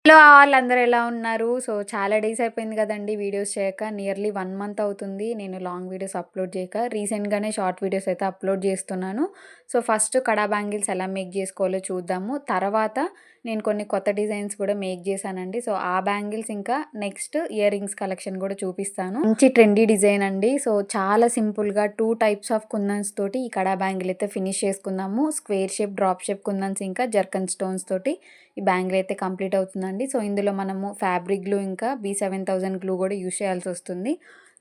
Hello all అందరూ ఎలా ఉన్నారు? సో, చాలా డేస్ అయిపోయింది గదండీ వీడియోస్ చేయక. నియర్లీ 1 మంత్ అవుతుంది నేను లాంగ్ వీడియోస్ అప్‌లోడ్ చేయక. రీసెంట్‌గానే షార్ట్ వీడియోస్ అయితే అప్‌లోడ్ చేస్తున్నాను. సో, ఫస్ట్ కడా బ్యాంగిల్స్ ఎలా మేక్ చేసుకోవాలో చూద్దాము. తర్వాత నేను కొన్ని కొత్త డిజైన్స్ కూడా మేక్ చేశానండి. సో, ఆ బ్యాంగిల్స్ ఇంకా నెక్స్ట్ ఇయర్ రింగ్స్ కలెక్షన్ కూడా చూపిస్తాను. మంచి ట్రెండీ డిజైన్ అండి. సో, చాలా సింపుల్‌గా 2 టైప్స్ ఆఫ్ కుందన్స్ తోటి ఈ కడా బ్యాంగిల్ అయితే ఫినిష్ చేసుకుందాము. స్క్వేర్ షేప్, డ్రాప్ షేప్ కుందన్స్ ఇంకా జర్కన్ స్టోన్స్ తోటి ఈ బ్యాంగిల్ అయితే కంప్లీట్ అవుతుందండి. సో, ఇందులో మనము ఫ్యాబ్రిక్ గ్లూ ఇంకా B7000 గ్లూ కూడా యూజ్ చేయాల్సొస్తుంది.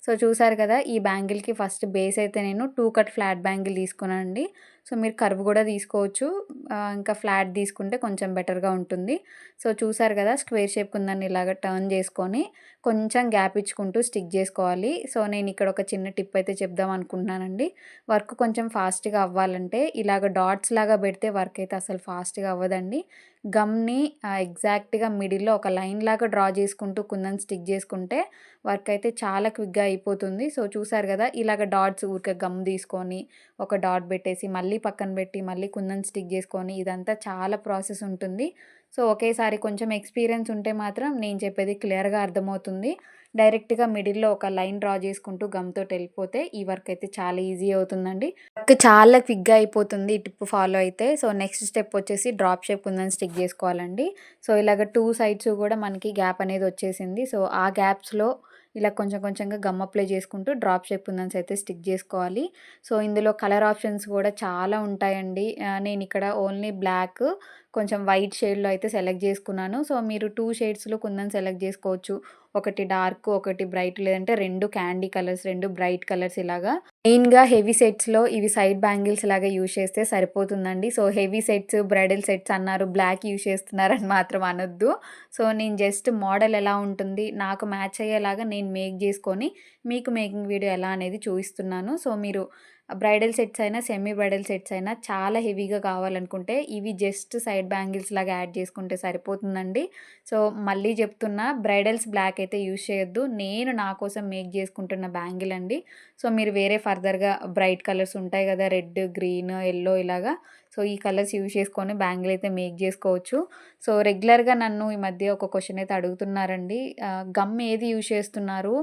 సో, చూసారు కదా! ఈ బ్యాంగిల్‌కి ఫస్ట్ బేస్ అయితే నేను 2 కట్ ఫ్లాట్ బ్యాంగిల్ తీసుకున్నానండి. సో, మీరు కర్వ్ కూడా తీసుకోవచ్చు. ఇంకా ఫ్లాట్ తీసుకుంటే కొంచెం బెటర్‌గా ఉంటుంది. సో, చూసారు కదా! స్క్వేర్ షేప్ కుందన్ని ఇలాగ టర్న్ చేసుకొని కొంచెం గ్యాప్ ఇచ్చుకుంటూ స్టిక్ చేసుకోవాలి. సో, నేను ఇక్కడ ఒక చిన్న టిప్ అయితే చెప్దాం అనుకుంటున్నానండి. వర్క్ కొంచెం ఫాస్ట్‌గా అవ్వాలంటే ఇలాగ డాట్స్ లాగా పెడితే వర్క్ అయితే అసలు ఫాస్ట్‌గా అవ్వదండి. గమ్‌ని ఎగ్జాక్ట్‌గా మిడిల్‌లో ఒక లైన్ లాగా డ్రా చేసుకుంటూ కుందన్ స్టిక్ చేసుకుంటే వర్క్ అయితే చాలా క్విక్‌గా అయిపోతుంది. సో, చూసారు కదా! ఇలాగ డాట్స్ ఊరికే గమ్ తీసుకొని ఒక డాట్ పెట్టేసి మళ్ళీ పక్కన పెట్టి మళ్ళీ కుందన్ స్టిక్ చేసుకొని ఇదంతా చాలా ప్రాసెస్ ఉంటుంది. సో, ఒకేసారి కొంచెం ఎక్స్‌పీరియన్స్ ఉంటే మాత్రం నేను చెప్పేది క్లియర్‌గా అర్థమవుతుంది. డైరెక్ట్‌గా మిడిల్‌లో ఒక లైన్ డ్రా చేసుకుంటూ గమ్‌తోటి వెళ్ళిపోతే ఈ వర్క్ అయితే చాలా ఈజీ అవుతుందండి. వర్క్ చాలా క్విక్‌గా అయిపోతుంది ఈ టిప్ ఫాలో అయితే. సో, నెక్స్ట్ స్టెప్ వచ్చేసి డ్రాప్ షేప్ కుందన్ స్టిక్ చేసుకోవాలండి. సో, ఇలాగ 2 సైడ్స్ కూడా మనకి గ్యాప్ అనేది వచ్చేసింది. సో, ఆ గ్యాప్స్‌లో ఇలా కొంచెం కొంచెంగా గమ్ అప్లై చేసుకుంటూ డ్రాప్ షేప్ కుందన్స్ అయితే స్టిక్ చేసుకోవాలి. సో, ఇందులో కలర్ ఆప్షన్స్ కూడా చాలా ఉంటాయండి. నేను ఇక్కడ ఓన్లీ బ్లాక్ కొంచెం వైట్ షేడ్‌లో అయితే సెలెక్ట్ చేసుకున్నాను. సో, మీరు 2 షేడ్స్‌లో కుందన్ సెలెక్ట్ చేసుకోవచ్చు. ఒకటి డార్క్, ఒకటి బ్రైట్ లేదంటే 2 క్యాండీ కలర్స్, 2 బ్రైట్ కలర్స్ ఇలాగా. మెయిన్‌గా హెవీ సెట్స్‌లో ఇవి సైడ్ బ్యాంగిల్స్ లాగా యూజ్ చేస్తే సరిపోతుందండి. So, heavy sets, bridal sets అన్నారు బ్లాక్ యూజ్ చేస్తున్నారని మాత్రం అనొద్దు. సో, నేను జస్ట్ మోడల్ ఎలా ఉంటుంది, నాకు మ్యాచ్ అయ్యేలాగా నేను మేక్ చేసుకొని మీకు మేకింగ్ వీడియో ఎలా అనేది చూపిస్తున్నాను. సో, మీరు బ్రైడల్ సెట్స్ అయినా, సెమీ బ్రైడల్ సెట్స్ అయినా చాలా హెవీగా కావాలనుకుంటే ఇవి జస్ట్ సైడ్ బ్యాంగిల్స్ లాగా యాడ్ చేసుకుంటే సరిపోతుందండి. సో, మళ్ళీ చెప్తున్నా బ్రైడల్స్ బ్లాక్ అయితే యూజ్ చేయొద్దు. నేను నా కోసం మేక్ చేసుకుంటున్న బ్యాంగిల్ అండి. సో, మీరు వేరే ఫర్దర్‌గా బ్రైట్ కలర్స్ ఉంటాయి కదా! రెడ్, గ్రీన్, యెల్లో ఇలాగా. సో, ఈ కలర్స్ యూజ్ చేసుకొని బ్యాంగిల్ అయితే మేక్ చేసుకోవచ్చు. సో, రెగ్యులర్‌గా నన్ను ఈ మధ్య ఒక క్వెషన్ అయితే అడుగుతున్నారండి. గమ్ ఏది యూజ్ చేస్తున్నారు?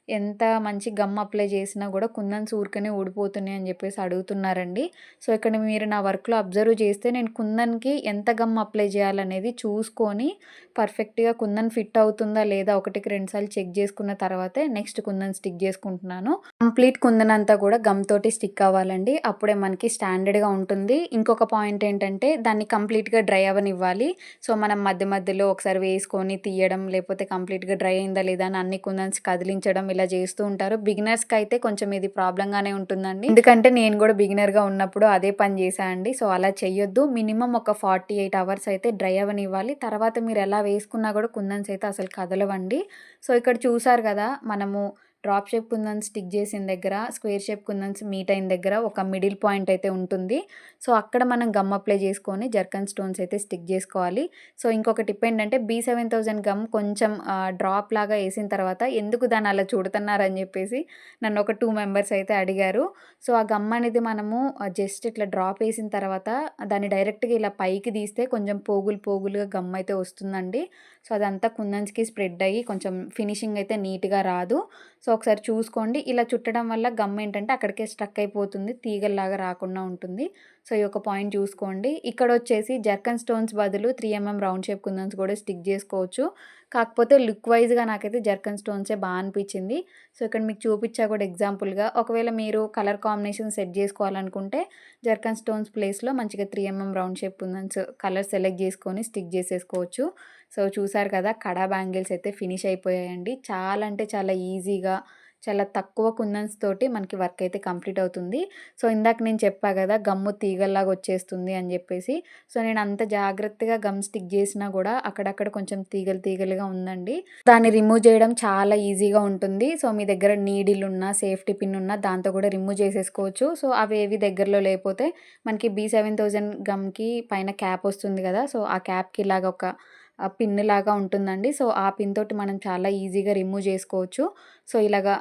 ఎంత మంచి గమ్ అప్లై చేసినా కూడా కుందన్స్ ఊరికనే ఊడిపోతున్నాయి అని చెప్పేసి అడుగుతున్నారండి. సో, ఇక్కడ మీరు నా వర్క్‌లో అబ్జర్వ్ చేస్తే నేను కుందన్‌కి ఎంత గమ్ అప్లై చేయాలనేది చూసుకొని పర్ఫెక్ట్‌గా కుందన్ ఫిట్ అవుతుందా లేదా ఒకటికి 2 సార్లు చెక్ చేసుకున్న తర్వాతే నెక్స్ట్ కుందన్ స్టిక్ చేసుకుంటున్నాను. కంప్లీట్ కుందన్ అంతా కూడా గమ్ తోటి స్టిక్ అవ్వాలండి. అప్పుడే మనకి స్టాండర్డ్‌గా ఉంటుంది. ఇంకొక పాయింట్ ఏంటంటే దాన్ని కంప్లీట్‌గా డ్రై అవ్వనివ్వాలి. సో, మనం మధ్య మధ్యలో ఒకసారి వేసుకొని తీయడం లేకపోతే కంప్లీట్‌గా డ్రై అయిందా లేదా అని అన్ని కుందన్స్ కదిలించడం ఇలా చేస్తూ ఉంటారు. బిగినర్స్‌కి అయితే కొంచెం ఇది ప్రాబ్లమ్‌గానే ఉంటుందండి. ఎందుకంటే నేను కూడా బిగినర్‌గా ఉన్నప్పుడు అదే పని చేశా అండి. సో, అలా చేయొద్దు. మినిమమ్ ఒక 48 అవర్స్ అయితే డ్రై అవ్వనివ్వాలి. తర్వాత మీరు ఎలా వేసుకున్నా కూడా కుందన్స్ అయితే అసలు కదలవండి. సో, ఇక్కడ చూసారు కదా! మనము డ్రాప్ షేప్ కుందన్స్ స్టిక్ చేసిన దగ్గర, స్క్వేర్ షేప్ కుందన్స్ మీట్ అయిన దగ్గర ఒక మిడిల్ పాయింట్ అయితే ఉంటుంది. సో, అక్కడ మనం గమ్ అప్లై చేసుకొని జర్కన్ స్టోన్స్ అయితే స్టిక్ చేసుకోవాలి. సో, ఇంకొక టిప్ ఏంటంటే B7000 గమ్ కొంచెం డ్రాప్ లాగా ఏసిన తర్వాత ఎందుకు దాన్ని అలా చుడుతున్నారని చెప్పేసి నన్ను ఒక 2 మెంబర్స్ అయితే అడిగారు. సో, ఆ గమ్ అనేది మనము జస్ట్ ఇట్లా డ్రాప్ ఏసిన తర్వాత దాన్ని డైరెక్ట్‌గా ఇలా పైకి తీస్తే కొంచెం పోగులు పోగులుగా గమ్ అయితే వస్తుందండి. సో, అదంతా కుందన్స్‌కి స్ప్రెడ్ అయ్యి కొంచెం ఫినిషింగ్ అయితే నీట్‌గా రాదు. సో, ఒకసారి చూసుకోండి. ఇలా చుట్టడం వల్ల గమ్ ఏంటంటే అక్కడికే స్టక్ అయిపోతుంది. తీగల్లాగా రాకుండా ఉంటుంది. సో, ఈ ఒక పాయింట్ చూసుకోండి. ఇక్కడొచ్చేసి జర్కన్ స్టోన్స్ బదులు 3 రౌండ్ షేప్ కుందన్స్ కూడా స్టిక్ చేసుకోవచ్చు. కాకపోతే లుక్ వైస్‌గా నాకైతే జర్కన్ స్టోన్సే అనిపించింది. సో, ఇక్కడ మీకు చూపిచ్చా కూడా ఎగ్జాంపుల్‌గా. ఒకవేళ మీరు కలర్ కాంబినేషన్ సెట్ చేసుకోవాలనుకుంటే జర్కన్ స్టోన్స్ ప్లేస్‌లో మంచిగా 3 రౌండ్ షేప్ కుందన్స్ కలర్ సెలెక్ట్ చేసుకొని స్టిక్ చేసేసుకోవచ్చు. సో, చూసారు కదా! కడా బ్యాంగిల్స్ అయితే ఫినిష్ అయిపోయాయండి. చాలా అంటే చాలా ఈజీగా, చాలా తక్కువ కుందన్స్ తోటి మనకి వర్క్ అయితే కంప్లీట్ అవుతుంది. సో, ఇందాక నేను చెప్పా కదా! గమ్ము తీగల్లాగా వచ్చేస్తుంది అని చెప్పేసి. సో, నేను అంత జాగ్రత్తగా గమ్ స్టిక్ చేసినా కూడా అక్కడక్కడ కొంచెం తీగలు తీగలుగా ఉందండి. దాన్ని రిమూవ్ చేయడం చాలా ఈజీగా ఉంటుంది. సో, మీ దగ్గర నీడిల్ ఉన్నా, సేఫ్టీ పిన్ ఉన్నా దాంతో కూడా రిమూవ్ చేసేసుకోవచ్చు. సో, అవేవి దగ్గరలో లేకపోతే మనకి B7000 గమ్‌కి పైన క్యాప్ వస్తుంది కదా! సో, ఆ క్యాప్‌కి ఇలాగ ఒక పిన్ లాగా ఉంటుందండి. సో, ఆ పిన్ తోటి మనం చాలా ఈజీగా రిమూవ్ చేసుకోవచ్చు. సో, ఇలాగా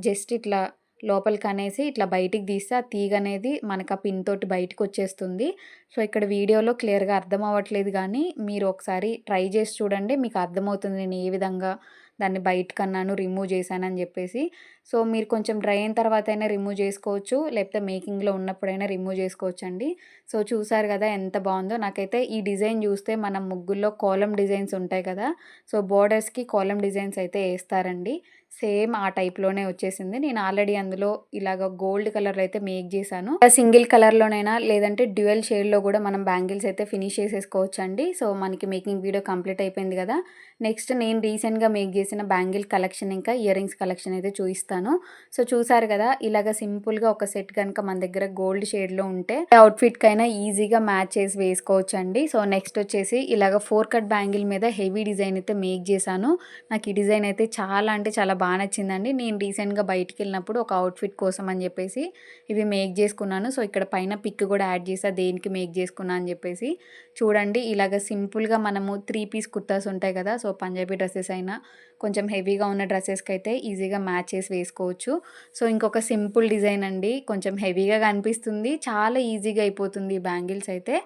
జస్ట్ ఇట్లా లోపలికనేసి ఇట్లా బయటికి తీస్తే ఆ తీగ అనేది మనకు ఆ పిన్ తోటి బయటకొచ్చేస్తుంది. సో, ఇక్కడ వీడియోలో క్లియర్‌గా అర్థం అవ్వట్లేదు గానీ, మీరు ఒకసారి ట్రై చేసి చూడండి. మీకు అర్థమవుతుంది నేను ఏ విధంగా దాన్ని బయటకన్నాను, రిమూవ్ చేశానని జెప్పేసి. సో, మీరు కొంచెం డ్రై అయిన తర్వాతైనా రిమూవ్ చేసుకోవచ్చు. లేకపోతే మేకింగ్‌లో ఉన్నప్పుడైనా రిమూవ్ చేసుకోవచ్చండి. సో, చూసారు గదా ఎంత బావుందో. నాకైతే ఈ డిజైన్ జూస్తే మనం ముగ్గుల్లో కోలమ్ డిజైన్స్ ఉంటాయి కదా! సో, బోర్డర్స్‌కి కోలమ్ డిజైన్స్ అయితే ఏస్తారండి. సేమ్ ఆ టైప్‌లోనే వచ్చేసింది. నేను ఆల్రెడీ అందులో ఇలాగ గోల్డ్ కలర్‌లో అయితే మేక్ చేశాను. సింగిల్ కలర్‌లోనైనా లేదంటే డ్యూయల్ షేడ్‌లో గూడా మనం బ్యాంగిల్స్ అయితే ఫినిష్ చేసేసుకోవచ్చండి. సో, మనకి మేకింగ్ వీడియో కంప్లీట్ అయిపోయింది గదా! నెక్స్ట్ నేను రీసెంట్‌గా మేక్ చేసిన బ్యాంగిల్ కలెక్షన్ ఇంకా ఇయర్ రింగ్స్ కలెక్షన్ అయితే చూయిస్తాను. సో, చూసారు గదా! ఇలాగ సింపుల్‌గా ఒక సెట్ గనుక మన దగ్గర గోల్డ్ షేడ్‌లో ఉంటే అవుట్‌ఫిట్‌కైనా ఈజీగా మ్యాచ్ చేసి వేసుకోవచ్చండి. సో, నెక్స్ట్ వచ్చేసి ఇలాగ 4 కట్ బ్యాంగిల్ మీద హెవీ డిజైన్ అయితే మేక్ చేశాను. నాకు ఈ డిజైన్ అయితే చాలా అంటే చాలా నచ్చిందండి. నేను రీసెంట్‌గా బయటికెళ్ళినప్పుడు ఒక అవుట్‌ఫిట్ కోసం అని చెప్పేసి ఇవి మేక్ చేసుకున్నాను. సో, ఇక్కడ పైన పిక్ కూడా యాడ్ చేశా దేనికి మేక్ చేసుకున్నా అని చెప్పేసి. చూడండి ఇలాగ సింపుల్‌గా మనము 3 పీస్ కుర్తాస్ ఉంటాయి కదా! సో, పంజాబీ డ్రెసెస్ అయినా కొంచెం హెవీగా ఉన్న డ్రెసెస్‌కైతే ఈజీగా మ్యాచ్ చేసి వేసుకోవచ్చు. సో, ఇంకొక సింపుల్ డిజైన్ అండి. కొంచెం హెవీగా కనిపిస్తుంది. చాలా ఈజీగా అయిపోతుంది ఈ బ్యాంగిల్స్ అయితే.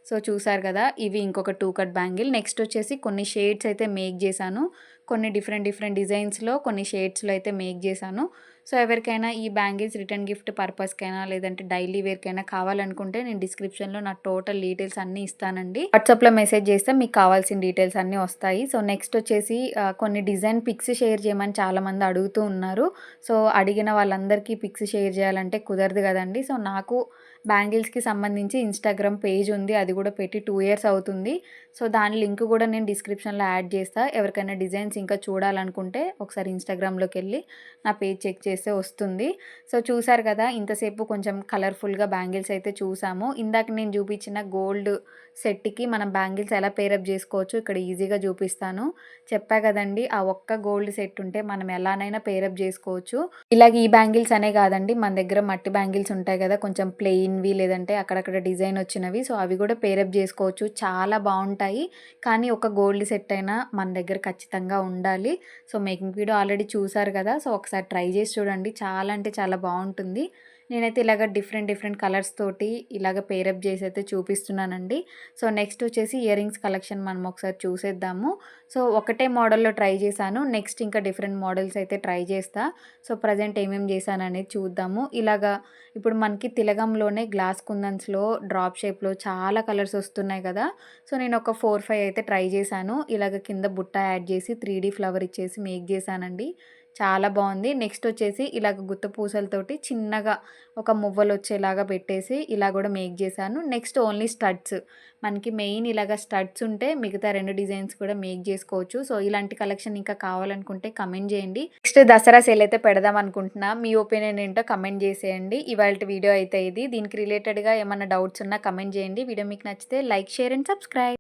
సో, చూసారు కదా! ఇవి ఇంకొక 2 కట్ బ్యాంగిల్. నెక్స్ట్ వచ్చేసి కొన్ని షేడ్స్ అయితే మేక్ చేశాను. కొన్ని డిఫరెంట్ డిఫరెంట్ డిజైన్స్‌లో కొన్ని షేడ్స్‌లో అయితే మేక్ చేశాను. సో, ఎవరికైనా ఈ బ్యాంగిల్స్ రిటర్న్ గిఫ్ట్ పర్పస్‌కైనా లేదంటే డైలీ వేర్‌కైనా కావాలనుకుంటే నేను డిస్క్రిప్షన్‌లో నా టోటల్ డీటెయిల్స్ అన్నీ ఇస్తానండి. వాట్సాప్‌లో మెసేజ్ చేస్తే మీకు కావాల్సిన డీటెయిల్స్ అన్నీ వస్తాయి. సో, నెక్స్ట్ వచ్చేసి కొన్ని డిజైన్ పిక్స్ షేర్ చేయమని చాలామంది అడుగుతూ ఉన్నారు. సో, అడిగిన వాళ్ళందరికీ పిక్స్ షేర్ చేయాలంటే కుదరదు కదండీ. సో, నాకు బ్యాంగిల్స్‌కి సంబంధించి ఇన్‌స్టాగ్రామ్ పేజ్ ఉంది. అది కూడా పెట్టి 2 ఇయర్స్ అవుతుంది. సో, దాని లింక్ కూడా నేను డిస్క్రిప్షన్‌లో యాడ్ చేస్తా. ఎవరికైనా డిజైన్స్ ఇంకా చూడాలనుకుంటే ఒకసారి ఇన్‌స్టాగ్రామ్‌లోకెళ్ళి నా పేజ్ చెక్ చేస్తే వస్తుంది. సో, చూసారు కదా! ఇంతసేపు కొంచెం కలర్‌ఫుల్‌గా బ్యాంగిల్స్ అయితే చూసాము. ఇందాక నేను చూపించిన గోల్డ్ సెట్‌కి మనం బ్యాంగిల్స్ ఎలా పేరప్ చేసుకోవచ్చో ఇక్కడ ఈజీగా చూపిస్తాను. చెప్పా కదండీ! ఆ ఒక్క గోల్డ్ సెట్ ఉంటే మనం ఎలానైనా పేరప్ చేసుకోవచ్చు. ఇలాగ ఈ బ్యాంగిల్స్ అనే కాదండి మన దగ్గర మట్టి బ్యాంగిల్స్ ఉంటాయి కదా! కొంచెం ప్లెయిన్‌వి లేదంటే అక్కడక్కడ డిజైన్ వచ్చినవి. సో, అవి కూడా పేరప్ చేసుకోవచ్చు. చాలా బావుంటాయి. కానీ ఒక గోల్డ్ సెట్ అయినా మన దగ్గర ఖచ్చితంగా ఉండాలి. సో, మేకింగ్ వీడియో ఆల్రెడీ చూసారు కదా! సో, ఒకసారి ట్రై చేసి చూడండి. చాలా అంటే చాలా బావుంటుంది. నేనైతే ఇలాగ డిఫరెంట్ డిఫరెంట్ కలర్స్ తోటి ఇలాగ పేరప్ చేసి అయితే చూపిస్తున్నానండి. సో, నెక్స్ట్ వచ్చేసి ఇయర్ రింగ్స్ కలెక్షన్ మనం ఒకసారి చూసేద్దాము. సో, ఒకటే మోడల్‌లో ట్రై చేశాను. నెక్స్ట్ ఇంకా డిఫరెంట్ మోడల్స్ అయితే ట్రై చేస్తా. సో, ప్రజెంట్ ఏమేమి చేశాననేది చూద్దాము. ఇలాగా ఇప్పుడు మనకి తిలకంలోనే గ్లాస్ కుందన్స్‌లో డ్రాప్ షేప్‌లో చాలా కలర్స్ వస్తున్నాయి కదా! సో, నేను ఒక 4, 5 అయితే ట్రై చేశాను. ఇలాగ కింద బుట్ట యాడ్ చేసి 3D ఫ్లవర్ ఇచ్చేసి మేక్ చేశానండి. చాలా బావుంది. నెక్స్ట్ వచ్చేసి ఇలాగ గుత్త పూసలతోటి చిన్నగా ఒక మువ్వలొచ్చేలాగా పెట్టేసి ఇలా గూడా మేక్ చేశాను. Next only studs. మనకి మెయిన్ ఇలాగ స్టడ్స్ ఉంటే మిగతా 2 డిజైన్స్ కూడా మేక్ చేసుకోవచ్చు. సో, ఇలాంటి కలెక్షన్ ఇంకా కావాలనుకుంటే కమెంట్ చేయండి. నెక్స్ట్ దసరా సేల్ అయితే పెడదాం అనుకుంటున్నా. మీ ఒపీనియన్ ఏంటో కమెంట్ చేసేయండి. ఇవాల్టి వీడియో అయితే ఇది. దీనికి రిలేటెడ్‌గా ఏమన్నా డౌట్స్ ఉన్నా కమెంట్ చేయండి. వీడియో మీకు నచ్చితే లైక్, షేర్ అండ్ సబ్స్క్రైబ్.